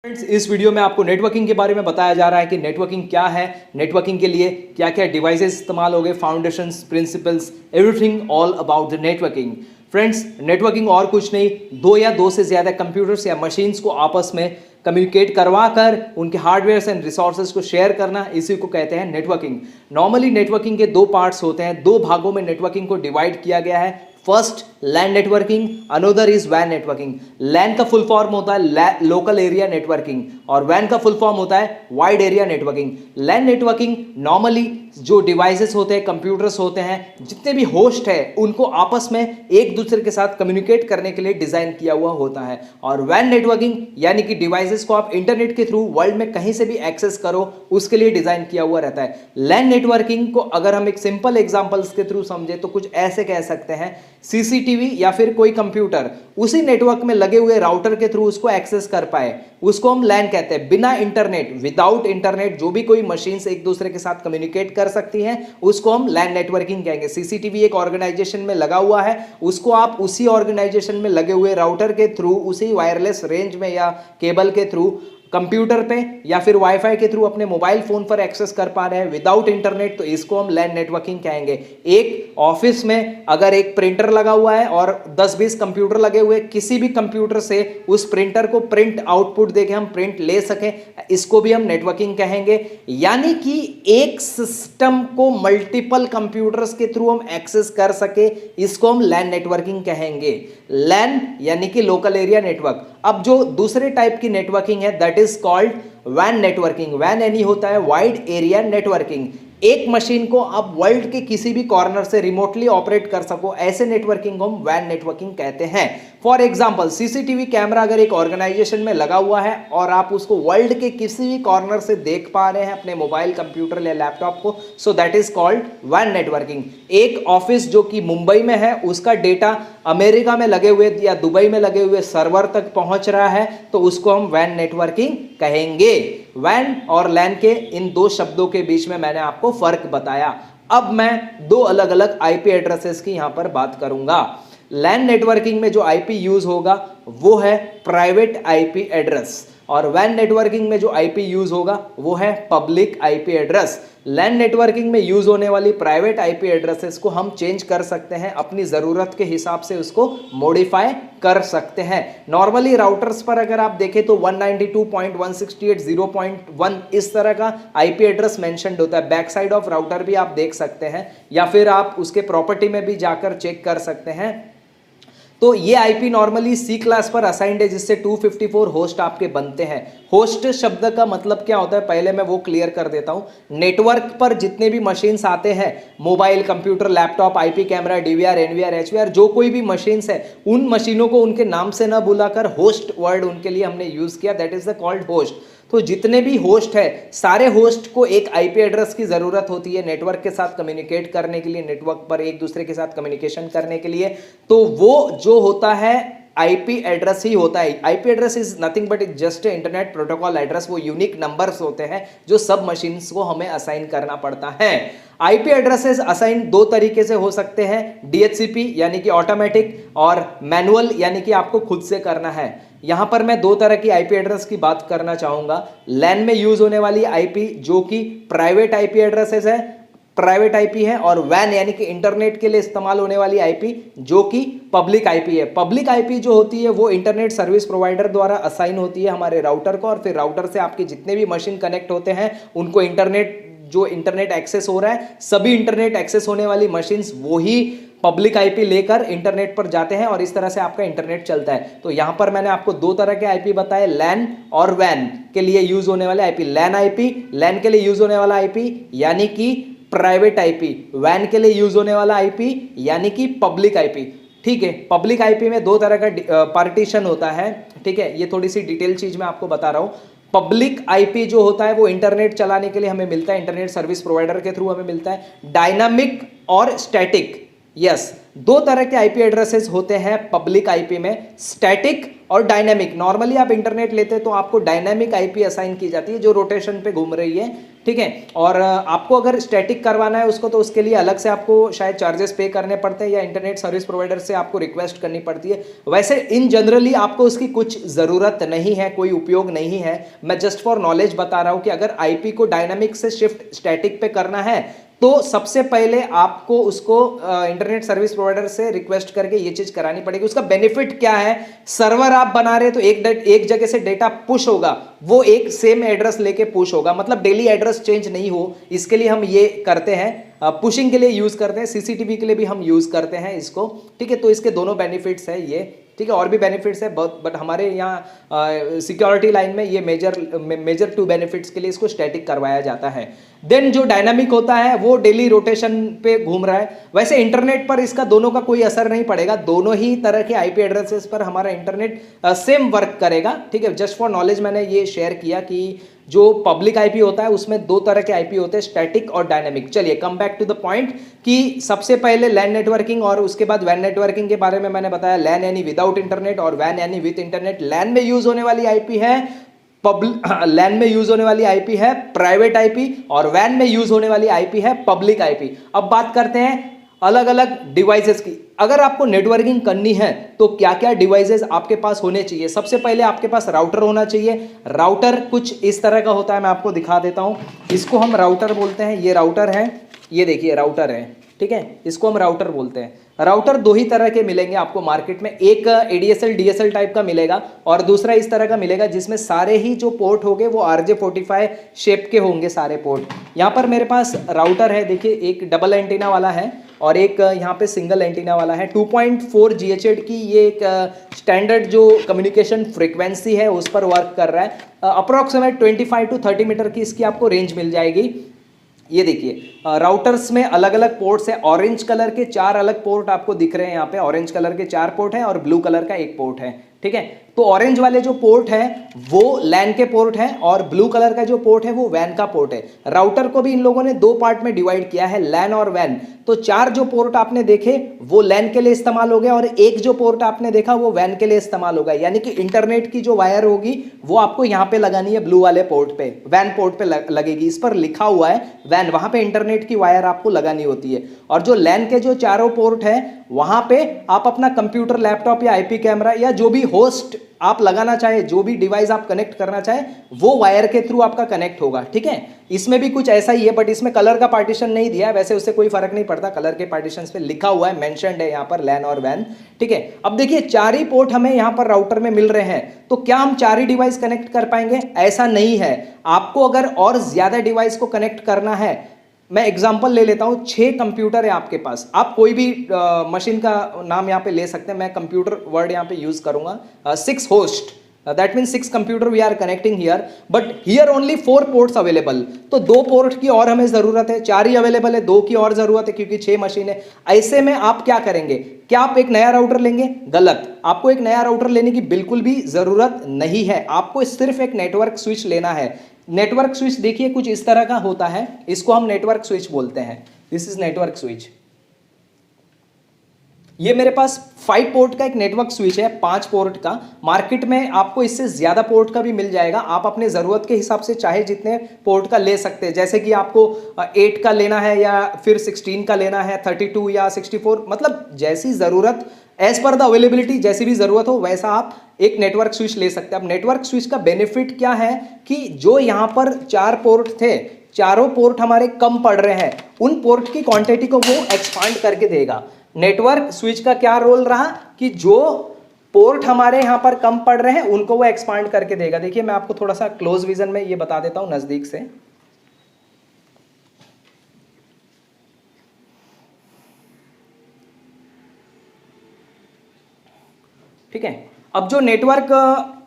Friends, इस video में आपको नेटवर्किंग के बारे में बताया जा रहा है कि नेटवर्किंग क्या है, नेटवर्किंग के लिए क्या क्या डिवाइसेस इस्तेमाल हो गए, foundations, principles, everything all about the networking. Friends, networking और कुछ नहीं, दो या दो से ज्यादा कंप्यूटर्स या मशीन्स को आपस में कम्युनिकेट करवा कर उनके हार्डवेयर एंड रिसोर्सेज को शेयर करना, इसी को कहते हैं नेटवर्किंग। नॉर्मली नेटवर्किंग के दो पार्ट्स होते हैं, दो भागों में नेटवर्किंग को डिवाइड किया गया है। First LAN networking, another is वैन नेटवर्किंग। लैन का फुल फॉर्म होता है लोकल एरिया नेटवर्किंग और वैन का फुल फॉर्म होता है wide area networking. LAN networking normally जो डिवाइसेस होते हैं, कंप्यूटर्स होते हैं, जितने भी होस्ट है, उनको आपस में एक दूसरे के साथ कम्युनिकेट करने के लिए डिजाइन किया हुआ होता है। और वैन नेटवर्किंग यानी कि डिवाइसेस को आप इंटरनेट के थ्रू वर्ल्ड में कहीं से भी एक्सेस करो, उसके लिए डिजाइन किया हुआ रहता है। लैन नेटवर्किंग को अगर हम एक सिंपल एग्जांपल्स के थ्रू समझे तो कुछ ऐसे कह सकते हैं, सीसीटीवी या फिर कोई कंप्यूटर उसी नेटवर्क में लगे हुए राउटर के थ्रू उसको एक्सेस कर पाए, उसको हम लैन कहते हैं। बिना इंटरनेट, विदाउट इंटरनेट जो भी कोई मशीन से एक दूसरे के साथ कम्युनिकेट कर सकती हैं, उसको हम लैन नेटवर्किंग कहेंगे। सीसीटीवी एक ऑर्गेनाइजेशन में लगा हुआ है, उसको आप उसी ऑर्गेनाइजेशन में लगे हुए राउटर के थ्रू, उसी वायरलेस रेंज में या केबल के थ्रू कंप्यूटर पे या फिर वाईफाई के थ्रू अपने मोबाइल फोन पर एक्सेस कर पा रहे हैं विदाउट इंटरनेट, तो इसको हम लैन नेटवर्किंग कहेंगे। एक ऑफिस में अगर एक प्रिंटर लगा हुआ है और 10-20 कंप्यूटर लगे हुए, किसी भी कंप्यूटर से उस प्रिंटर को प्रिंट आउटपुट देके हम प्रिंट ले सकें, इसको भी हम नेटवर्किंग कहेंगे। यानी कि एक सिस्टम को मल्टीपल कंप्यूटर्स के थ्रू हम एक्सेस कर सके, इसको हम लैन नेटवर्किंग कहेंगे। लैन यानी कि लोकल एरिया नेटवर्क। अब जो दूसरे टाइप की नेटवर्किंग है, दैट इज कॉल्ड वैन नेटवर्किंग। वैन यानी होता है वाइड एरिया नेटवर्किंग। एक मशीन को आप वर्ल्ड के किसी भी कॉर्नर से रिमोटली ऑपरेट कर सको, ऐसे नेटवर्किंग को हम वैन नेटवर्किंग कहते हैं। फॉर एग्जांपल, सीसीटीवी कैमरा अगर एक ऑर्गेनाइजेशन में लगा हुआ है और आप उसको वर्ल्ड के किसी भी कॉर्नर से देख पा रहे हैं अपने मोबाइल, कंप्यूटर या लैपटॉप को, सो दैट इज कॉल्ड वैन नेटवर्किंग। एक ऑफिस जो कि मुंबई में है, उसका डेटा अमेरिका में लगे हुए या दुबई में लगे हुए सर्वर तक पहुंच रहा है, तो उसको हम वैन नेटवर्किंग कहेंगे। वैन और लैन के इन दो शब्दों के बीच में मैंने आपको फर्क बताया। अब मैं दो अलग अलग आईपी एड्रेसेस की यहां पर बात करूंगा। लैन नेटवर्किंग में जो आईपी यूज होगा वो है प्राइवेट आईपी एड्रेस और वैन नेटवर्किंग में जो आईपी यूज होगा वो है पब्लिक आईपी एड्रेस। लैन नेटवर्किंग में यूज होने वाली प्राइवेट आईपी एड्रेसेस को हम चेंज कर सकते हैं, अपनी जरूरत के हिसाब से उसको मॉडिफाई कर सकते हैं। नॉर्मली राउटर्स पर अगर आप देखें तो 192.168.0.1 इस तरह का आईपी एड्रेस मेंशन्ड होता है। बैक साइड ऑफ राउटर भी आप देख सकते हैं या फिर आप उसके प्रॉपर्टी में भी जाकर चेक कर सकते हैं। तो ये आईपी नॉर्मली सी क्लास पर असाइंड है, जिससे 254 होस्ट आपके बनते हैं। होस्ट शब्द का मतलब क्या होता है, पहले मैं वो क्लियर कर देता हूं। नेटवर्क पर जितने भी मशीन्स आते हैं, mobile, computer, laptop, IP camera, DVR, NVR, HVR, जो कोई भी मशीन्स है, उन मशीनों को उनके नाम से ना बुलाकर होस्ट वर्ड उनके लिए हमने यूज किया, that is the called host. तो जितने भी होस्ट है, सारे होस्ट को एक आईपी एड्रेस की जरूरत होती है नेटवर्क के साथ कम्युनिकेट करने के लिए, नेटवर्क पर एक दूसरे के साथ कम्युनिकेशन करने के लिए। तो वो जो होता है आईपी एड्रेस ही होता है। IP address is nothing but it just internet protocol address. वो यूनिक नंबर्स होते हैं जो सब मशीन्स को हमें असाइन करना पड़ता है। आईपी एड्रेसेस असाइन दो तरीके से हो सकते हैं, डीएचसीपी यानी कि ऑटोमेटिक और मैनुअल यानी कि आपको खुद से करना है। यहां पर मैं दो तरह की आईपी एड्रेस की बात करना चाहूंगा। लैन में यूज होने वाली आईपी जो कि प्राइवेट आईपी एड्रेसेस है, प्राइवेट आईपी है, और वैन यानी कि इंटरनेट के लिए इस्तेमाल होने वाली आईपी जो कि पब्लिक आईपी है। पब्लिक आईपी जो होती है वो इंटरनेट सर्विस प्रोवाइडर द्वारा असाइन होती है हमारे राउटर को, और फिर राउटर से आपके जितने भी मशीन कनेक्ट होते हैं उनको इंटरनेट एक्सेस हो रहा है, सभी इंटरनेट एक्सेस होने वाली मशीन्स वो ही पब्लिक आईपी लेकर इंटरनेट पर जाते हैं और इस तरह से आपका इंटरनेट चलता है। तो यहां पर मैंने आपको दो तरह के आईपी बताए, लैन और वैन के लिए यूज होने वाले आईपी। लैन आईपी, लैन के लिए यूज होने वाला आईपी यानी कि प्राइवेट आईपी, वैन के लिए यूज होने वाला आईपी यानी कि पब्लिक आईपी। ठीक है, पब्लिक आईपी में दो तरह का पार्टीशन होता है। ठीक है, ये थोड़ी सी डिटेल चीज मैं आपको बता रहा हूं। पब्लिक आईपी जो होता है वो इंटरनेट चलाने के लिए हमें मिलता है, इंटरनेट सर्विस प्रोवाइडर के थ्रू हमें मिलता है। डायनामिक और स्टैटिक, यस, दो तरह के आईपी एड्रेसेस होते हैं पब्लिक आईपी में, स्टैटिक और डायनेमिक। नॉर्मली आप इंटरनेट लेते हैं तो आपको डायनेमिक आईपी असाइन की जाती है जो रोटेशन पे घूम रही है, ठीक है। और आपको अगर स्टैटिक करवाना है उसको तो उसके लिए अलग से आपको शायद चार्जेस पे करने पड़ते हैं या इंटरनेट सर्विस प्रोवाइडर से आपको रिक्वेस्ट करनी पड़ती है। वैसे इन जनरली आपको उसकी कुछ ज़रूरत नहीं है, कोई उपयोग नहीं है। मैं जस्ट फॉर नॉलेज बता रहा हूँ कि अगर आईपी को डायनामिक से शिफ्ट स्टैटिक पे करना है तो सबसे पहले आपको उसको इंटरनेट सर्विस प्रोवाइडर से रिक्वेस्ट करके ये चीज करानी पड़ेगी। उसका बेनिफिट क्या है, सर्वर आप बना रहे तो एक जगह से डेटा पुश होगा, वो एक सेम एड्रेस लेके पुश होगा, मतलब डेली एड्रेस चेंज नहीं हो, इसके लिए हम ये करते हैं। पुशिंग के लिए यूज करते हैं, सीसीटीवी के लिए भी हम यूज करते हैं इसको, ठीक है। तो इसके दोनों बेनिफिट्स है ये, ठीक है। और भी बेनिफिट्स है बहुत, बट हमारे यहाँ सिक्योरिटी लाइन में ये मेजर 2 बेनिफिट्स के लिए इसको स्टैटिक करवाया जाता है। देन जो डायनामिक होता है वो डेली रोटेशन पे घूम रहा है। वैसे इंटरनेट पर इसका दोनों का कोई असर नहीं पड़ेगा, दोनों ही तरह के आईपी एड्रेसेस पर हमारा इंटरनेट सेम वर्क करेगा, ठीक है। जस्ट फॉर नॉलेज मैंने ये शेयर किया कि जो पब्लिक आईपी होता है उसमें 2 तरह के आईपी होते हैं, स्टैटिक और डायनेमिक। चलिए come back to the point कि सबसे पहले लैन नेटवर्किंग और उसके बाद वैन नेटवर्किंग के बारे में मैंने बताया। लैन यानी विदाउट इंटरनेट और वैन यानी विद इंटरनेट। लैन में यूज होने वाली आईपी है लैन में यूज होने वाली आईपी है प्राइवेट आईपी और वैन में यूज होने वाली आईपी है पब्लिक आईपी। अब बात करते हैं अलग अलग डिवाइसेस की। अगर आपको नेटवर्किंग करनी है तो क्या क्या डिवाइसेस आपके पास होने चाहिए। सबसे पहले आपके पास राउटर होना चाहिए। राउटर कुछ इस तरह का होता है, मैं आपको दिखा देता हूं। इसको हम राउटर बोलते हैं, ये राउटर है, ये देखिए राउटर है, ठीक है, इसको हम राउटर बोलते हैं। राउटर 2 ही तरह के मिलेंगे आपको मार्केट में, एक एडीएसएल डीएसएल टाइप का मिलेगा और दूसरा इस तरह का मिलेगा जिसमें सारे ही जो पोर्ट होंगे वो RJ45 शेप के होंगे सारे पोर्ट। यहाँ पर मेरे पास राउटर है, देखिए एक डबल एंटीना वाला है और एक यहाँ पे सिंगल एंटीना वाला है। 2.4 GHz की ये एक स्टैंडर्ड जो कम्युनिकेशन फ्रीक्वेंसी है उस पर वर्क कर रहा है। अप्रॉक्सीमेट 25 to 30 मीटर की इसकी आपको रेंज मिल जाएगी। ये देखिए राउटर्स में अलग अलग पोर्ट्स है। ऑरेंज कलर के 4 अलग पोर्ट आपको दिख रहे हैं यहाँ पे, ऑरेंज कलर के 4 पोर्ट हैं और ब्लू कलर का 1 पोर्ट है, ठीक है। तो ऑरेंज वाले जो पोर्ट है वो लैन के पोर्ट है और ब्लू कलर का जो पोर्ट है वो वैन का पोर्ट है। राउटर को भी इन लोगों ने 2 पार्ट में डिवाइड किया है, लैन और वैन। तो 4 जो पोर्ट आपने देखे वो लैन के लिए इस्तेमाल हो गया और एक जो पोर्ट आपने देखा वो वैन के लिए इस्तेमाल होगा। यानी कि इंटरनेट की जो वायर होगी वो आपको यहाँ पे लगानी है, ब्लू वाले पोर्ट पे, वैन पोर्ट पे लगेगी। इस पर लिखा हुआ है वैन, वहां पे इंटरनेट की वायर आपको लगानी होती है। और जो लैन के जो 4 पोर्ट है वहां पे आप अपना कंप्यूटर, लैपटॉप या आईपी कैमरा या जो भी होस्ट आप लगाना चाहे, जो भी डिवाइस आप कनेक्ट करना चाहे वो वायर के थ्रू आपका कनेक्ट होगा, ठीक है। इसमें भी कुछ ऐसा ही है बट इसमें कलर का पार्टीशन नहीं दिया है, वैसे उससे कोई फर्क नहीं पड़ता। कलर के पार्टीशंस पे लिखा हुआ है, मेंशन्ड है यहाँ पर लैन और वैन, ठीक है। अब देखिए 4 ही पोर्ट हमें यहाँ पर राउटर में मिल रहे हैं, तो क्या हम 4 ही डिवाइस कनेक्ट कर पाएंगे? ऐसा नहीं है। आपको अगर और ज्यादा डिवाइस को कनेक्ट करना है, मैं एग्जांपल ले लेता हूं, 6 कंप्यूटर है आपके पास, आप कोई भी मशीन का नाम यहां पे ले सकते हैं, मैं कंप्यूटर वर्ड यहां पे यूज करूंगा। 6 host, that means 6 computer we are connecting here, but here only 4 ports available. तो 2 पोर्ट की और हमें जरूरत है, 4 ही अवेलेबल है, 2 की और जरूरत है क्योंकि 6 मशीन है। ऐसे में आप क्या करेंगे? क्या आप एक नया राउटर लेंगे? गलत, आपको एक नया राउटर लेने की बिल्कुल भी जरूरत नहीं है। आपको सिर्फ एक नेटवर्क स्विच लेना है। नेटवर्क स्विच देखिए कुछ इस तरह का होता है, इसको हम नेटवर्क स्विच बोलते हैं। This is network switch. ये मेरे पास 5 पोर्ट का एक नेटवर्क स्विच है, 5 पोर्ट का। मार्केट में आपको इससे ज्यादा पोर्ट का भी मिल जाएगा, आप अपने जरूरत के हिसाब से चाहे जितने पोर्ट का ले सकते हैं। जैसे कि आपको 8 का लेना है या फिर 16 का लेना है, 32 या 64, मतलब जैसी जरूरत, एज पर द अवेलेबिलिटी, जैसी भी जरूरत हो वैसा आप एक नेटवर्क स्विच ले सकते हैं। अब नेटवर्क स्विच का बेनिफिट क्या है कि जो यहाँ पर 4 पोर्ट थे, चारों पोर्ट हमारे कम पड़ रहे हैं, उन पोर्ट की क्वांटिटी को वो एक्सपांड करके देगा। नेटवर्क स्विच का क्या रोल रहा कि जो पोर्ट हमारे यहां पर कम पड़ रहे हैं उनको वो एक्सपांड करके देगा। देखिए मैं आपको थोड़ा सा क्लोज विजन में ये बता देता हूं नजदीक से। ठीक है, अब जो नेटवर्क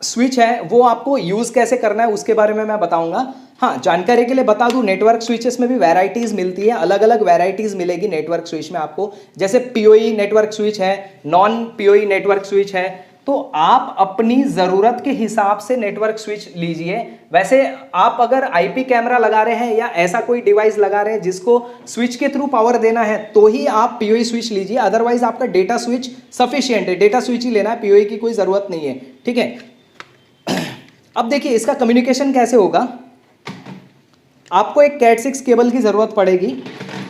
स्विच है वो आपको यूज कैसे करना है उसके बारे में मैं बताऊंगा। हाँ, जानकारी के लिए बता दूं, नेटवर्क स्विचेस में भी वैरायटीज मिलती है, अलग अलग वैरायटीज मिलेगी नेटवर्क स्विच में आपको। जैसे पीओई नेटवर्क स्विच है, नॉन पीओई नेटवर्क स्विच है, तो आप अपनी ज़रूरत के हिसाब से नेटवर्क स्विच लीजिए। वैसे आप अगर आईपी कैमरा लगा रहे हैं या ऐसा कोई डिवाइस लगा रहे हैं जिसको स्विच के थ्रू पावर देना है तो ही आप पीओई स्विच लीजिए, अदरवाइज आपका डेटा स्विच सफिशिएंट है, डेटा स्विच ही लेना है, पीओई की कोई ज़रूरत नहीं है। ठीक है, अब देखिए इसका कम्युनिकेशन कैसे होगा। आपको एक कैट 6 केबल की ज़रूरत पड़ेगी।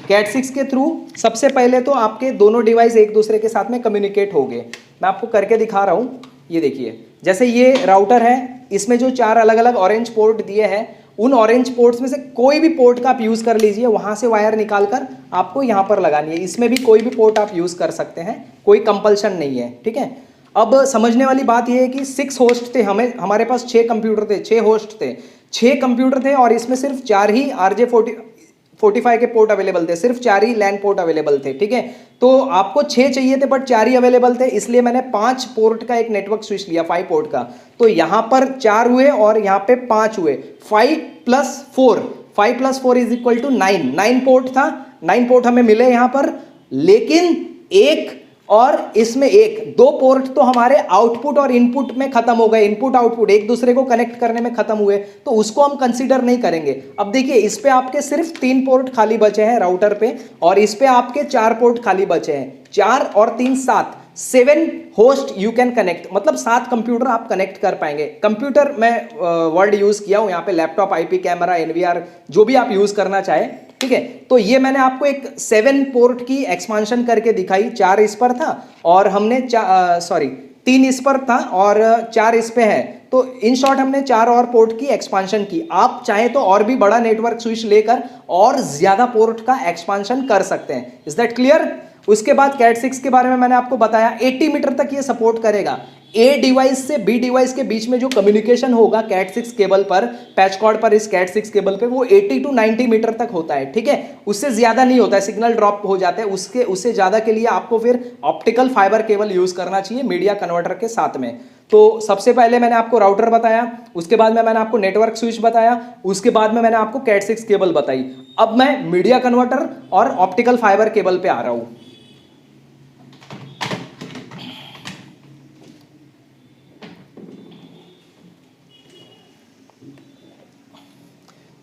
कैट 6 के थ्रू सबसे पहले तो आपके दोनों डिवाइस एक दूसरे के साथ में कम्युनिकेट हो गए। मैं आपको करके दिखा रहा हूँ, ये देखिए, जैसे ये राउटर है, इसमें जो 4 अलग अलग ऑरेंज पोर्ट दिए हैं, उन ऑरेंज पोर्ट्स में से कोई भी पोर्ट का आप यूज़ कर लीजिए, वहाँ से वायर निकाल कर आपको यहाँ पर लगानी है। इसमें भी कोई भी पोर्ट आप यूज़ कर सकते हैं, कोई कंपल्शन नहीं है। ठीक है, अब समझने वाली बात यह है कि 6 होस्ट थे, हमारे पास 6 कंप्यूटर थे, 6 होस्ट थे, 6 कंप्यूटर थे और इसमें सिर्फ 4 ही RJ45 के पोर्ट अवेलेबल थे, सिर्फ 4 ही लैन पोर्ट अवेलेबल थे। ठीक है, तो आपको 6 चाहिए थे बट 4 ही अवेलेबल थे, इसलिए मैंने 5 पोर्ट का एक नेटवर्क स्विच लिया, 5 पोर्ट का। तो यहाँ पर 4 हुए और यहाँ पे 5 हुए, 5 + 4, 5 + 4 = 9। 9 पोर्ट था, 9 पोर्ट हमें मिले यहाँ पर, लेकिन एक और इसमें एक 2 पोर्ट तो हमारे आउटपुट और इनपुट में खत्म हो गए, इनपुट आउटपुट एक दूसरे को कनेक्ट करने में खत्म हुए, तो उसको हम कंसीडर नहीं करेंगे। अब देखिए इस पे आपके सिर्फ 3 पोर्ट खाली बचे हैं राउटर पे, और इस पे आपके 4 पोर्ट खाली बचे हैं। 4 और 3 7 होस्ट यू कैन कनेक्ट, मतलब 7 कंप्यूटर आप कनेक्ट कर पाएंगे। कंप्यूटर मैं वर्ड यूज किया हूं यहाँ पे, लैपटॉप, आईपी कैमरा, एनवीआर, जो भी आप यूज करना चाहे। ठीक है, तो ये मैंने आपको एक 7 पोर्ट की एक्सपांशन करके दिखाई। 4 इस पर था और हमने 3 इस पर था और 4 इस पे है, तो इन शॉर्ट हमने 4 और पोर्ट की एक्सपांशन की। आप चाहे तो और भी बड़ा नेटवर्क स्विच लेकर और ज्यादा पोर्ट का एक्सपांशन कर सकते हैं। Is that clear? उसके बाद कैट 6 के बारे में मैंने आपको बताया, 80 मीटर तक ये सपोर्ट करेगा। ए डिवाइस से बी डिवाइस के बीच में जो कम्युनिकेशन होगा कैट 6 केबल पर, पैच कॉर्ड पर, इस कैट 6 केबल पे, वो 80 to 90 मीटर तक होता है। ठीक है, उससे ज्यादा नहीं होता है, सिग्नल ड्रॉप हो जाते हैं। उससे ज्यादा के लिए आपको फिर ऑप्टिकल फाइबर केबल यूज करना चाहिए मीडिया कन्वर्टर के साथ में। तो सबसे पहले मैंने आपको राउटर बताया, उसके बाद में मैंने आपको नेटवर्क स्विच बताया, उसके बाद में मैंने आपको कैट 6 केबल बताई। अब मैं मीडिया कन्वर्टर और ऑप्टिकल फाइबर केबल पे आ रहा हूं।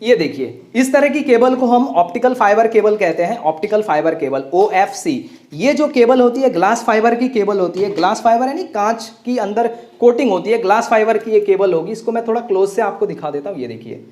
ये देखिए, इस तरह की केबल को हम ऑप्टिकल फाइबर केबल कहते हैं, ऑप्टिकल फाइबर केबल, OFC। ये जो केबल होती है ग्लास फाइबर की केबल होती है। ग्लास फाइबर यानी कांच की अंदर कोटिंग होती है, ग्लास फाइबर की ये केबल होगी। इसको मैं थोड़ा क्लोज से आपको दिखा देता हूं, ये देखिए।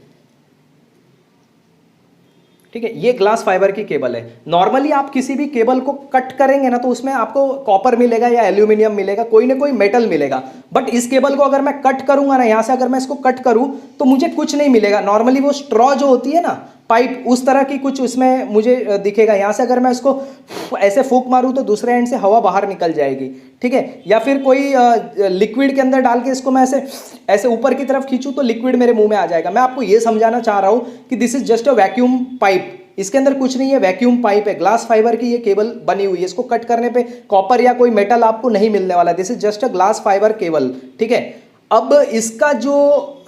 ठीक है, ये ग्लास फाइबर की केबल है। नॉर्मली आप किसी भी केबल को कट करेंगे ना तो उसमें आपको कॉपर मिलेगा या एल्यूमिनियम मिलेगा, कोई ना कोई मेटल मिलेगा। बट इस केबल को अगर मैं कट करूंगा ना, यहां से अगर मैं इसको कट करूं तो मुझे कुछ नहीं मिलेगा। नॉर्मली वो स्ट्रॉ जो होती है ना, पाइप, उस तरह की कुछ उसमें मुझे दिखेगा। यहां से अगर मैं इसको ऐसे फूंक मारूं तो दूसरे एंड से हवा बाहर निकल जाएगी। ठीक है, या फिर कोई लिक्विड के अंदर डाल के इसको मैं ऐसे ऊपर की तरफ खींचूं तो लिक्विड मेरे मुंह में आ जाएगा। मैं आपको ये समझाना चाह रहा हूं कि this is just a vacuum pipe, इसके अंदर कुछ नहीं है, वैक्यूम पाइप है। ग्लास फाइबर की ये केबल बनी हुई है, इसको कट करने पे कॉपर या कोई मेटल आपको नहीं मिलने वाला। This is just a glass fibre cable. ठीक है, अब इसका जो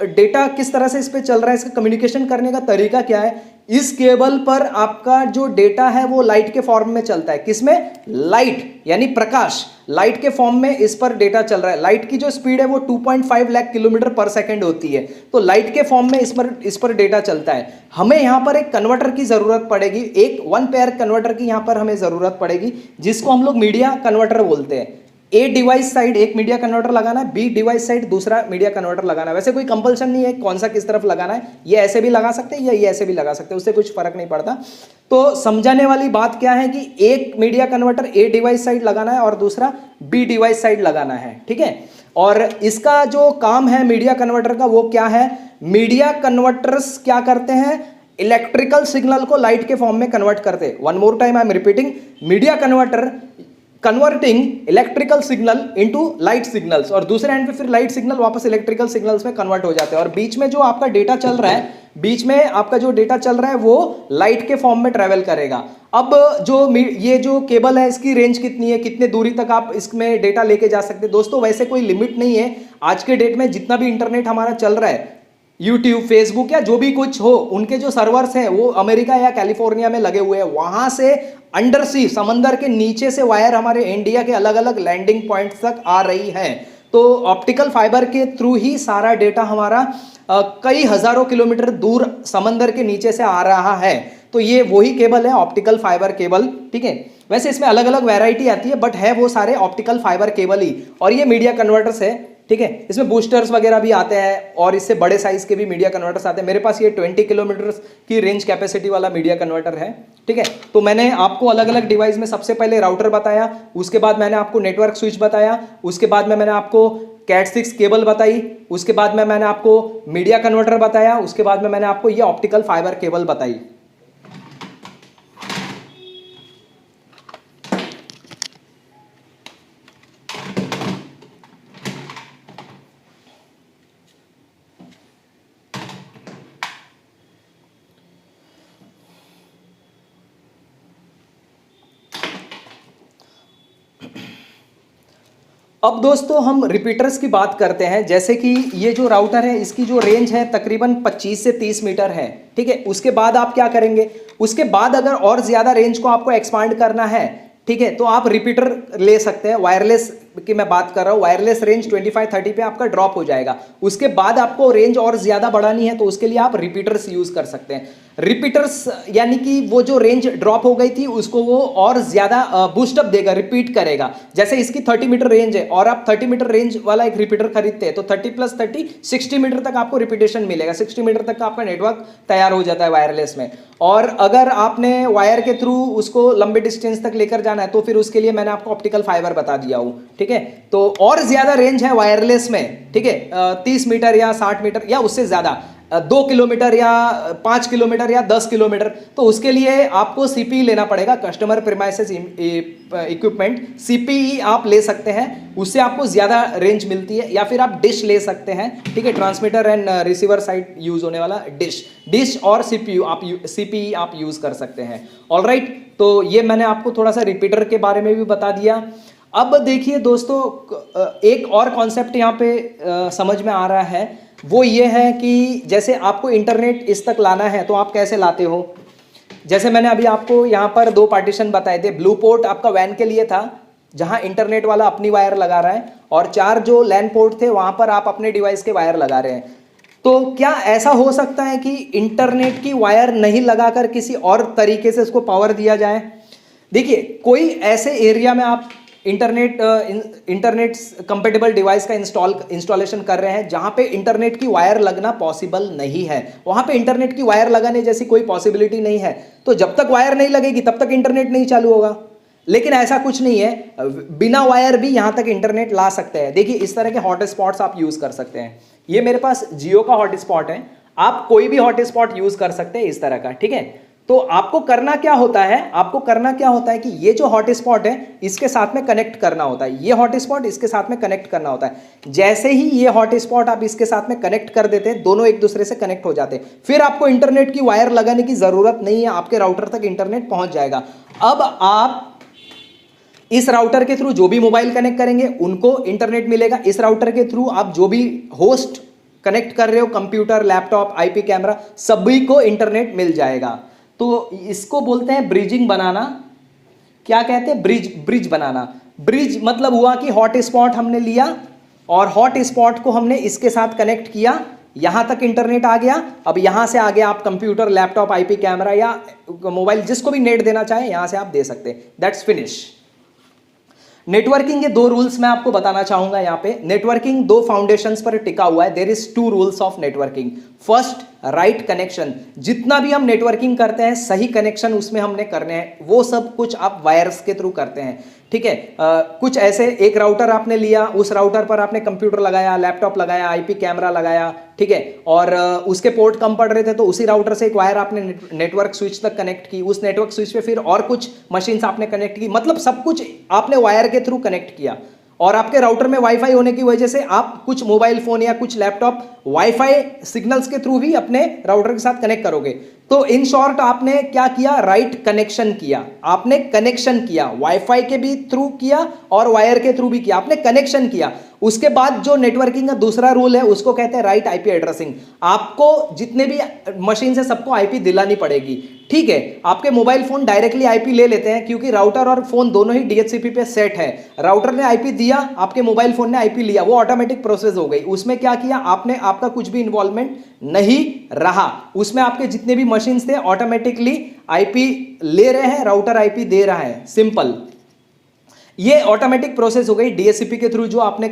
डेटा किस तरह से इस पे चल रहा है, इसका कम्युनिकेशन करने का तरीका क्या है। इस केबल पर आपका जो डेटा है वो लाइट के फॉर्म में चलता है। किसमें? लाइट यानी प्रकाश, लाइट के फॉर्म में इस पर डेटा चल रहा है। लाइट की जो स्पीड है वो 2.5 लाख किलोमीटर पर सेकंड होती है, तो लाइट के फॉर्म में इस पर डेटा चलता है। हमें यहां पर एक कन्वर्टर की जरूरत पड़ेगी, एक 1 पेयर कन्वर्टर की यहां पर हमें जरूरत पड़ेगी, जिसको हम लोग मीडिया कन्वर्टर बोलते हैं। ए डिवाइस साइड एक मीडिया कन्वर्टर लगाना है, बी डिवाइस साइड दूसरा मीडिया कन्वर्टर लगाना है। वैसे कोई कंपल्शन नहीं है कौन सा किस तरफ लगाना है, ये ऐसे भी लगा सकते हैं या ये ऐसे भी लगा सकते हैं, उससे कुछ फर्क नहीं पड़ता। तो समझाने वाली बात क्या है कि एक media converter a device side लगाना है और दूसरा बी डिवाइस साइड लगाना है। ठीक है, और इसका जो काम है मीडिया कन्वर्टर का वो क्या है, मीडिया कन्वर्टर्स क्या करते हैं, इलेक्ट्रिकल सिग्नल को लाइट के फॉर्म में कन्वर्ट करते हैं। One more time I am repeating, media converter converting electrical signal into light signals, और दूसरे एंड पे फिर लाइट सिग्नल वापस इलेक्ट्रिकल सिग्नल्स में कन्वर्ट हो जाते हैं। और बीच में जो आपका डेटा चल रहा है, बीच में आपका जो डेटा चल रहा है वो लाइट के फॉर्म में ट्रेवल करेगा। अब ये जो केबल है इसकी रेंज कितनी है, कितने दूरी तक आप इसमें डेटा लेके जा सकते हैं। दोस्तों वैसे कोई लिमिट नहीं है। आज के डेट में जितना भी इंटरनेट हमारा चल रहा है, यूट्यूब, फेसबुक या जो भी कुछ हो, उनके जो सर्वर्स हैं वो अमेरिका या कैलिफोर्निया में लगे हुए हैं। वहां से अंडर सी, समंदर के नीचे से वायर हमारे इंडिया के अलग अलग लैंडिंग पॉइंट्स तक आ रही है। तो तो ऑप्टिकल फाइबर के थ्रू ही सारा डेटा हमारा कई हजारों किलोमीटर दूर समंदर के नीचे से आ रहा है। तो ये वही केबल है, ऑप्टिकल फाइबर केबल, ठीक है। वैसे इसमें अलग अलग वैरायटी आती है, बट है वो सारे ऑप्टिकल फाइबर केबल ही। और ये मीडिया कन्वर्टर्स है, ठीक है। इसमें बूस्टर्स वगैरह भी आते हैं और इससे बड़े साइज के भी मीडिया कन्वर्टर्स आते हैं। मेरे पास ये 20 किलोमीटर की रेंज कैपेसिटी वाला मीडिया कन्वर्टर है, ठीक है। तो मैंने आपको अलग अलग डिवाइस में सबसे पहले राउटर बताया, उसके बाद मैंने आपको नेटवर्क स्विच बताया, उसके बाद में मैंने आपको कैट 6 केबल बताई, उसके बाद में मैंने आपको मीडिया कन्वर्टर बताया, उसके बाद में मैंने आपको ये ऑप्टिकल फाइबर केबल बताई। अब दोस्तों हम रिपीटर्स की बात करते हैं। जैसे कि ये जो राउटर है इसकी जो रेंज है तकरीबन 25 से 30 मीटर है, ठीक है। उसके बाद आप क्या करेंगे, उसके बाद अगर और ज्यादा रेंज को आपको एक्सपांड करना है, ठीक है, तो आप रिपीटर ले सकते हैं। वायरलेस की मैं बात कर रहा हूं, वायरलेस रेंज 25-30 पे आपका ड्रॉप हो जाएगा। उसके बाद आपको रेंज और ज्यादा बढ़ानी है तो उसके लिए आप रिपीटर्स यूज कर सकते हैं। रिपीटर्स यानी कि वो जो रेंज ड्रॉप हो गई थी उसको वो और ज्यादा बूस्टअप देगा, रिपीट करेगा। जैसे इसकी 30 मीटर रेंज है और आप 30 मीटर रेंज वाला एक रिपीटर खरीदते हैं तो 30 + 30 60 मीटर तक आपको रिपीटेशन मिलेगा। 60 मीटर तक का आपका नेटवर्क तैयार हो जाता है वायरलेस में। और अगर आपने वायर के थ्रू उसको लंबे डिस्टेंस तक लेकर जाना है तो फिर उसके लिए मैंने आपको ऑप्टिकल फाइबर बता दिया हूं, ठीक है। तो और ज्यादा रेंज है वायरलेस में, ठीक है, 30 मीटर या 60 मीटर या उससे ज्यादा, 2 किलोमीटर या 5 किलोमीटर या 10 किलोमीटर, तो उसके लिए आपको सीपीई लेना पड़ेगा, कस्टमर प्रीमाइसेस इक्विपमेंट। सीपीई आप ले सकते हैं, उससे आपको ज्यादा रेंज मिलती है। या फिर आप डिश ले सकते हैं, ठीक है, transmitter and receiver side use होने वाला डिश और सीपीई आप यूज कर सकते हैं। ऑलराइट, तो ये मैंने आपको थोड़ा सा रिपीटर के बारे में भी बता दिया। अब देखिए दोस्तों, एक और कॉन्सेप्ट यहाँ पे समझ में आ रहा है, वो ये है कि जैसे आपको इंटरनेट इस तक लाना है तो आप कैसे लाते हो। जैसे मैंने अभी आपको यहाँ पर 2 पार्टीशन बताए थे। ब्लू पोर्ट आपका वैन के लिए था जहाँ इंटरनेट वाला अपनी वायर लगा रहा है, और 4 जो लैन पोर्ट थे वहाँ पर आप अपने डिवाइस के वायर लगा रहे हैं। तो क्या ऐसा हो सकता है कि इंटरनेट की वायर नहीं लगाकर किसी और तरीके से उसको पावर दिया जाए? देखिए, कोई ऐसे एरिया में आप इंटरनेट कंपेटेबल डिवाइस का इंस्टॉलेशन कर रहे हैं जहां पे इंटरनेट की वायर लगना पॉसिबल नहीं है, वहां पे इंटरनेट की वायर लगाने जैसी कोई पॉसिबिलिटी नहीं है। तो जब तक वायर नहीं लगेगी तब तक इंटरनेट नहीं चालू होगा। लेकिन ऐसा कुछ नहीं है, बिना वायर भी यहां तक इंटरनेट ला सकते हैं। देखिए, इस तरह के हॉटस्पॉट्स आप यूज कर सकते हैं। ये मेरे पास जियो का हॉटस्पॉट है, आप कोई भी हॉटस्पॉट यूज कर सकते हैं इस तरह का, ठीक है। तो आपको करना क्या होता है, कि ये जो हॉटस्पॉट है इसके साथ में कनेक्ट करना होता है, ये हॉटस्पॉट इसके साथ में कनेक्ट करना होता है। जैसे ही ये हॉटस्पॉट आप इसके साथ में कनेक्ट कर देते हैं, दोनों एक दूसरे से कनेक्ट हो जाते हैं। फिर आपको इंटरनेट की वायर लगाने की जरूरत नहीं है, आपके राउटर तक इंटरनेट पहुंच जाएगा। अब आप इस राउटर के थ्रू जो भी मोबाइल कनेक्ट करेंगे उनको इंटरनेट मिलेगा। इस राउटर के थ्रू आप जो भी होस्ट कनेक्ट कर रहे हो, कंप्यूटर, लैपटॉप, आईपी कैमरा, सभी को इंटरनेट मिल जाएगा। तो इसको बोलते हैं ब्रिजिंग बनाना। क्या कहते हैं? ब्रिज बनाना। ब्रिज मतलब हुआ कि हॉटस्पॉट हमने लिया और हॉटस्पॉट को हमने इसके साथ कनेक्ट किया, यहां तक इंटरनेट आ गया। अब यहां से आगे आप कंप्यूटर, लैपटॉप, आईपी कैमरा या मोबाइल जिसको भी नेट देना चाहे यहां से आप दे सकते हैं। That's finish. नेटवर्किंग के 2 रूल्स मैं आपको बताना चाहूंगा। यहाँ पे नेटवर्किंग 2 फाउंडेशंस पर टिका हुआ है। There is 2 rules of networking. First, right connection. जितना भी हम नेटवर्किंग करते हैं सही कनेक्शन उसमें हमने करने हैं, वो सब कुछ आप वायर्स के थ्रू करते हैं, ठीक है। कुछ ऐसे, एक राउटर आपने लिया, उस राउटर पर आपने कंप्यूटर लगाया, लैपटॉप लगाया, आईपी कैमरा लगाया, ठीक है, और उसके पोर्ट कम पड़ रहे थे तो उसी राउटर से एक वायर आपने नेटवर्क स्विच तक कनेक्ट की, उस नेटवर्क स्विच पे फिर और कुछ मशीन्स आपने कनेक्ट की, मतलब सब कुछ आपने वायर के थ्रू कनेक्ट किया। और आपके राउटर में वाईफाई होने की वजह से आप कुछ मोबाइल फोन या कुछ लैपटॉप वाईफाई सिग्नल्स के थ्रू भी अपने राउटर के साथ कनेक्ट करोगे। तो इन शॉर्ट आपने क्या किया, राइट कनेक्शन किया, आपने कनेक्शन किया, वाईफाई के भी थ्रू किया और वायर के थ्रू भी किया, आपने कनेक्शन किया। उसके बाद जो नेटवर्किंग का दूसरा रूल है उसको कहते हैं राइट आईपी एड्रेसिंग। आपको जितने भी मशीन है सबको आईपी दिलानी पड़ेगी, ठीक है। आपके मोबाइल फोन डायरेक्टली आईपी ले लेते हैं क्योंकि राउटर और फोन दोनों ही डीएचसीपी पे सेट है। राउटर ने आईपी दिया, आपके मोबाइल फोन ने आईपी लिया, वो ऑटोमेटिक प्रोसेस हो गई। उसमें क्या किया आपने, आपका कुछ भी इन्वॉल्वमेंट नहीं रहा, उसमें आपके जितने भी मशीन थे ऑटोमेटिकली आईपी ले रहे हैं, राउटर आईपी दे रहा है, सिंपल। ये ऑटोमेटिक प्रोसेस हो गई डीएचसीपी के थ्रू जो आपने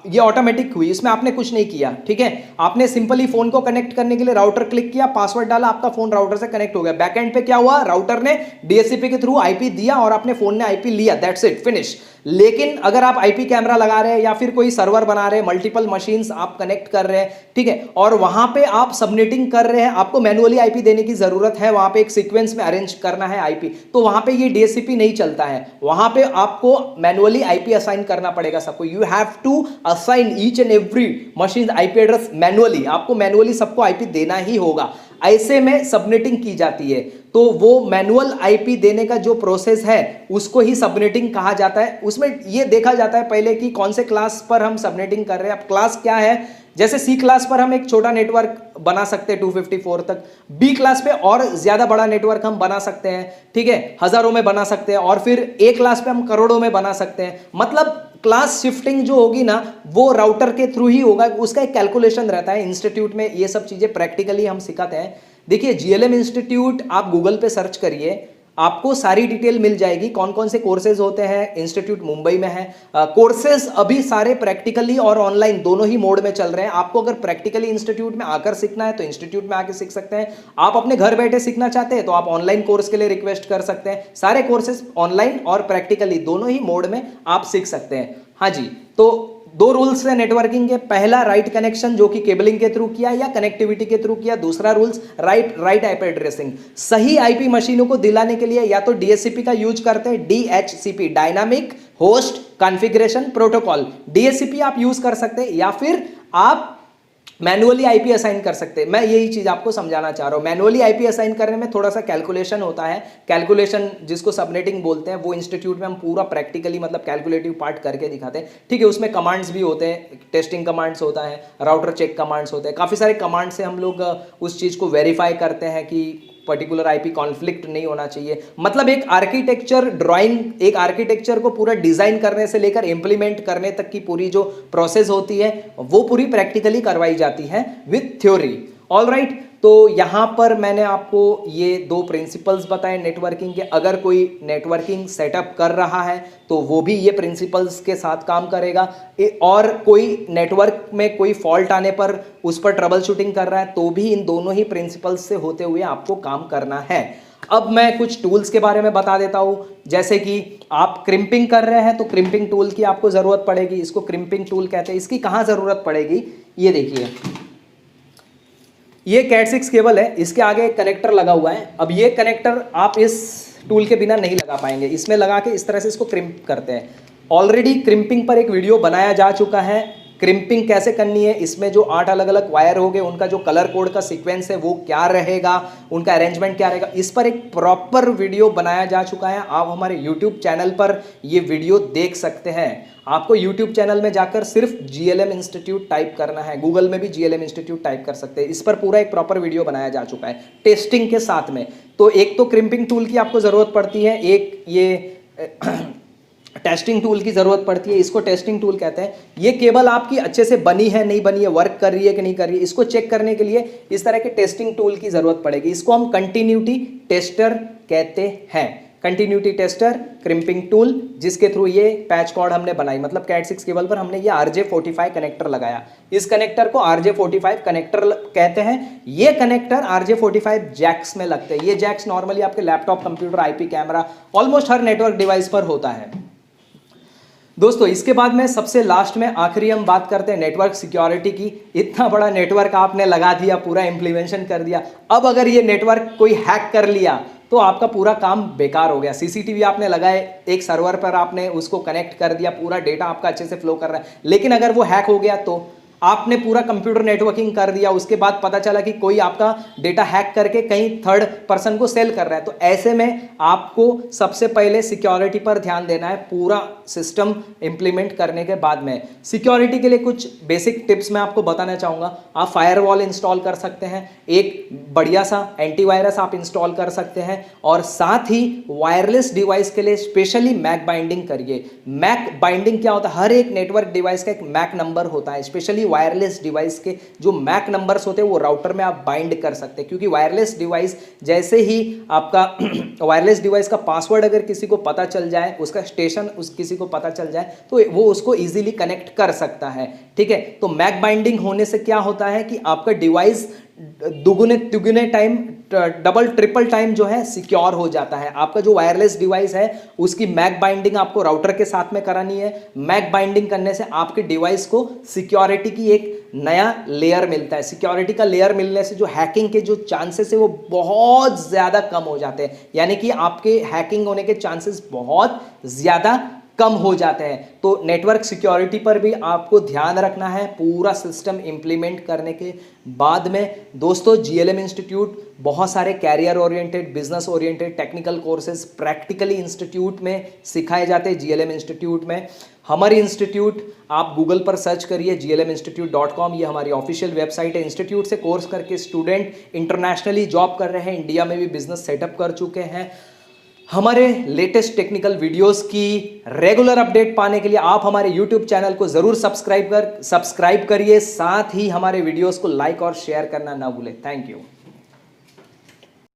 ये ऑटोमेटिक हुई, इसमें आपने कुछ नहीं किया, ठीक है। आपने सिंपली फोन को कनेक्ट करने के लिए राउटर क्लिक किया, पासवर्ड डाला, आपका फोन राउटर से कनेक्ट हो गया। बैकएंड पे क्या हुआ, राउटर ने डीएचसीपी के थ्रू आईपी दिया और आपने फोन ने आईपी लिया, दैट्स इट, फिनिश। लेकिन अगर आप आईपी कैमरा लगा रहे हैं या फिर कोई सर्वर बना रहे हैं, मल्टीपल मशीन्स आप कनेक्ट कर रहे हैं, ठीक है, और वहां पे आप सबनेटिंग कर रहे हैं, आपको मैनुअली आईपी देने की जरूरत है, वहां पे एक सीक्वेंस में अरेंज करना है आईपी, तो वहां पे ये डीएचसीपी नहीं चलता है, वहां पे आपको मैनुअली आईपी असाइन करना पड़ेगा सबको। You have to assign each and every machine IP address manually, आपको मैनुअली सबको आईपी देना ही होगा। ऐसे में सबनेटिंग की जाती है, तो वो मैनुअल आईपी देने का जो प्रोसेस है उसको ही सबनेटिंग कहा जाता है। उसमें ये देखा जाता है पहले कि कौन से क्लास पर हम सबनेटिंग कर रहे हैं। अब क्लास क्या है, जैसे सी क्लास पर हम एक छोटा नेटवर्क बना सकते हैं 254 तक, बी क्लास पे और ज्यादा बड़ा नेटवर्क हम बना सकते हैं, ठीक है, हजारों में बना सकते हैं, और फिर ए क्लास पे हम करोड़ों में बना सकते हैं। मतलब क्लास शिफ्टिंग जो होगी ना वो राउटर के थ्रू ही होगा, उसका एक कैलकुलेशन रहता है। इंस्टीट्यूट में ये सब चीजें प्रैक्टिकली हम सिखाते हैं। देखिए जीएलएम इंस्टीट्यूट आप गूगल पे सर्च करिए, आपको सारी डिटेल मिल जाएगी, कौन कौन से कोर्सेज होते हैं। इंस्टीट्यूट मुंबई में है। कोर्सेज अभी सारे प्रैक्टिकली और ऑनलाइन दोनों ही मोड में चल रहे हैं। आपको अगर प्रैक्टिकली इंस्टीट्यूट में आकर सीखना है तो इंस्टीट्यूट में आकर सीख सकते हैं। आप अपने घर बैठे सीखना चाहते हैं तो आप ऑनलाइन कोर्स के लिए रिक्वेस्ट कर सकते हैं। सारे कोर्सेज ऑनलाइन और प्रैक्टिकली दोनों ही मोड में आप सीख सकते हैं। हाँ जी, तो दो रूल्स है नेटवर्किंग के, पहला राइट कनेक्शन जो कि केबलिंग के थ्रू किया या कनेक्टिविटी के थ्रू किया, दूसरा रूल्स राइट आईपी एड्रेसिंग। सही आईपी मशीनों को दिलाने के लिए या तो डीएचसीपी का यूज करते हैं, DHCP dynamic host configuration protocol, DHCP आप यूज कर सकते हैं, या फिर आप मैनुअली आईपी असाइन कर सकते हैं। मैं यही चीज आपको समझाना चाह रहा हूं। मैनुअली आईपी असाइन करने में थोड़ा सा कैलकुलेशन होता है, कैलकुलेशन जिसको सबनेटिंग बोलते हैं, वो इंस्टीट्यूट में हम पूरा प्रैक्टिकली मतलब कैलकुलेटिव पार्ट करके दिखाते हैं, ठीक है। उसमें कमांड्स भी होते हैं, टेस्टिंग कमांड्स होता है, राउटर चेक कमांड्स होते हैं, काफी सारे कमांड से हम लोग उस चीज को वेरीफाई करते हैं कि पर्टिकुलर आईपी कॉन्फ्लिक्ट नहीं होना चाहिए। मतलब एक आर्किटेक्चर ड्राइंग, एक आर्किटेक्चर को पूरा डिजाइन करने से लेकर इंप्लीमेंट करने तक की पूरी जो प्रोसेस होती है वो पूरी प्रैक्टिकली करवाई जाती है विथ थ्योरी। ऑलराइट, तो यहां पर मैंने आपको ये दो प्रिंसिपल्स बताए नेटवर्किंग के। अगर कोई नेटवर्किंग सेटअप कर रहा है तो वो भी ये प्रिंसिपल्स के साथ काम करेगा, और कोई नेटवर्क में कोई फॉल्ट आने पर उस पर ट्रबल शूटिंग कर रहा है तो भी इन दोनों ही प्रिंसिपल्स से होते हुए आपको काम करना है। अब मैं कुछ टूल्स के बारे में बता देता हूं, जैसे कि आप क्रिम्पिंग कर रहे हैं तो क्रिम्पिंग टूल की आपको जरूरत पड़ेगी, इसको क्रिम्पिंग टूल कहते हैं। इसकी कहां जरूरत पड़ेगी, ये देखिए, ये कैट 6 केबल है, इसके आगे एक कनेक्टर लगा हुआ है। अब ये कनेक्टर आप इस टूल के बिना नहीं लगा पाएंगे, इसमें लगा के इस तरह से इसको क्रिम्प करते हैं। ऑलरेडी क्रिम्पिंग पर एक वीडियो बनाया जा चुका है, क्रिम्पिंग कैसे करनी है, इसमें जो 8 अलग अलग वायर हो गए उनका जो कलर कोड का सीक्वेंस है वो क्या रहेगा, उनका अरेंजमेंट क्या रहेगा, इस पर एक प्रॉपर वीडियो बनाया जा चुका है। आप हमारे यूट्यूब चैनल पर ये वीडियो देख सकते हैं। आपको यूट्यूब चैनल में जाकर सिर्फ जीएलएम इंस्टीट्यूट टाइप करना है, गूगल में भी जीएलएम इंस्टीट्यूट टाइप कर सकते हैं। इस पर पूरा एक प्रॉपर वीडियो बनाया जा चुका है टेस्टिंग के साथ में। तो एक तो क्रिम्पिंग टूल की आपको जरूरत पड़ती है, एक ये टेस्टिंग टूल की जरूरत पड़ती है, इसको टेस्टिंग टूल कहते हैं। ये केबल आपकी अच्छे से बनी है नहीं बनी है, वर्क कर रही है कि नहीं कर रही है, इसको चेक करने के लिए इस तरह के टेस्टिंग टूल की जरूरत पड़ेगी। इसको हम कंटिन्यूटी टेस्टर कहते हैं। कंटिन्यूटी टेस्टर क्रिम्पिंग टूल, जिसके थ्रू ये पैच कॉर्ड हमने बनाई, मतलब कैट 6 केबल पर हमने ये RJ45 कनेक्टर लगाया। इस कनेक्टर को RJ45 कनेक्टर कहते हैं। ये कनेक्टर RJ45 जैक्स में लगते हैं। ये जैक्स नॉर्मली आपके laptop, computer, IP camera, almost हर नेटवर्क डिवाइस पर होता है। दोस्तों इसके बाद में सबसे लास्ट में आखिरी हम बात करते हैं नेटवर्क सिक्योरिटी की। इतना बड़ा नेटवर्क आपने लगा दिया, पूरा इंप्लीमेंटेशन कर दिया, अब अगर ये नेटवर्क कोई हैक कर लिया तो आपका पूरा काम बेकार हो गया। सीसीटीवी आपने लगाए, एक सर्वर पर आपने उसको कनेक्ट कर दिया, पूरा डेटा आपका अच्छे से फ्लो कर रहा है, लेकिन अगर वो हैक हो गया तो आपने पूरा कंप्यूटर नेटवर्किंग कर दिया, उसके बाद पता चला कि कोई आपका डेटा हैक करके कहीं थर्ड पर्सन को सेल कर रहा है, तो ऐसे में आपको सबसे पहले सिक्योरिटी पर ध्यान देना है पूरा सिस्टम इंप्लीमेंट करने के बाद में। सिक्योरिटी के लिए कुछ बेसिक टिप्स मैं आपको बताना चाहूंगा। आप फायरवॉल इंस्टॉल कर सकते हैं, एक बढ़िया सा एंटीवायरस आप इंस्टॉल कर सकते हैं, और साथ ही वायरलेस डिवाइस के लिए स्पेशली मैक बाइंडिंग करिए। मैक बाइंडिंग क्या होता है, हर एक नेटवर्क डिवाइस का एक मैक नंबर होता है, स्पेशली वायरलेस डिवाइस के जो मैक नंबर्स होते हैं वो राउटर में आप बाइंड कर सकते हैं, क्योंकि वायरलेस डिवाइस जैसे ही आपका वायरलेस डिवाइस का पासवर्ड अगर किसी को पता चल जाए, उसका स्टेशन किसी को पता चल जाए, तो वो उसको इजीली कनेक्ट कर सकता है। ठीक है, तो मैक बाइंडिंग होने से क्या होता है कि आपका डिवाइस दुगुने तिगुने टाइम, डबल ट्रिपल टाइम जो है सिक्योर हो जाता है। आपका जो वायरलेस डिवाइस है उसकी मैक बाइंडिंग आपको राउटर के साथ में करानी है। मैक बाइंडिंग करने से आपके डिवाइस को सिक्योरिटी की एक नया लेयर मिलता है। सिक्योरिटी का लेयर मिलने से जो हैकिंग के जो चांसेस है वो बहुत ज़्यादा कम हो जाते हैं, यानी कि आपके हैकिंग होने के चांसेस बहुत ज़्यादा कम हो जाते हैं। तो नेटवर्क सिक्योरिटी पर भी आपको ध्यान रखना है पूरा सिस्टम इंप्लीमेंट करने के बाद में। दोस्तों, जीएलएम इंस्टीट्यूट बहुत सारे career oriented, business oriented technical courses practically institute में सिखाए जाते हैं। जीएलएम इंस्टीट्यूट में हमारी इंस्टीट्यूट आप गूगल पर सर्च करिए glminstitute.com, ये हमारी ऑफिशियल वेबसाइट है। इंस्टीट्यूट से कोर्स करके स्टूडेंट इंटरनेशनली जॉब कर रहे हैं, इंडिया में भी बिजनेस सेटअप कर चुके हैं। हमारे लेटेस्ट टेक्निकल वीडियोस की रेगुलर अपडेट पाने के लिए आप हमारे यूट्यूब चैनल को जरूर सब्सक्राइब करिए, साथ ही हमारे वीडियोस को लाइक और शेयर करना ना भूलें। Thank you.